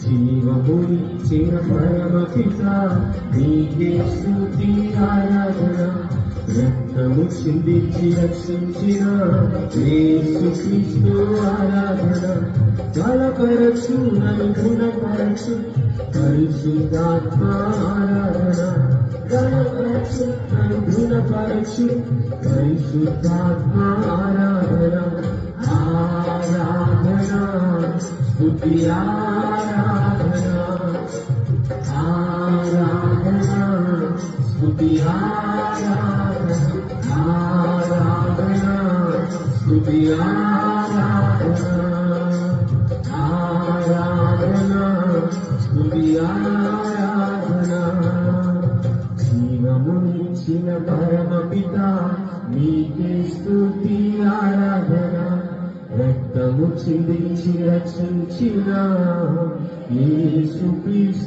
జీవమునిచ్చిన పరమపిత నీకే స్తుతి ఆరాధన. రక్తము చిందించి రక్షించిన యేసుక్రీస్తు ఆరాధన. బలపరచు నన్ను గుణపరచు పరిశుద్ధాత్మ ఆరాధన. బలపరచు నన్ను గుణపరచు పరిశుద్ధాత్మ ఆరాధన. ఆరాధన స్తుతి ఆరాధన. ఆరాధన స్తుతి ఆరాధన. ఆరాధన స్తుతి ఆరాధన. ఆరాధన స్తుతి ఆరాధన. జీవమునిచ్చిన పరమపిత నీకే స్తుతి ఆరాధన. రక్తము చిందించి రక్షించిన యేసుక్రీస్తు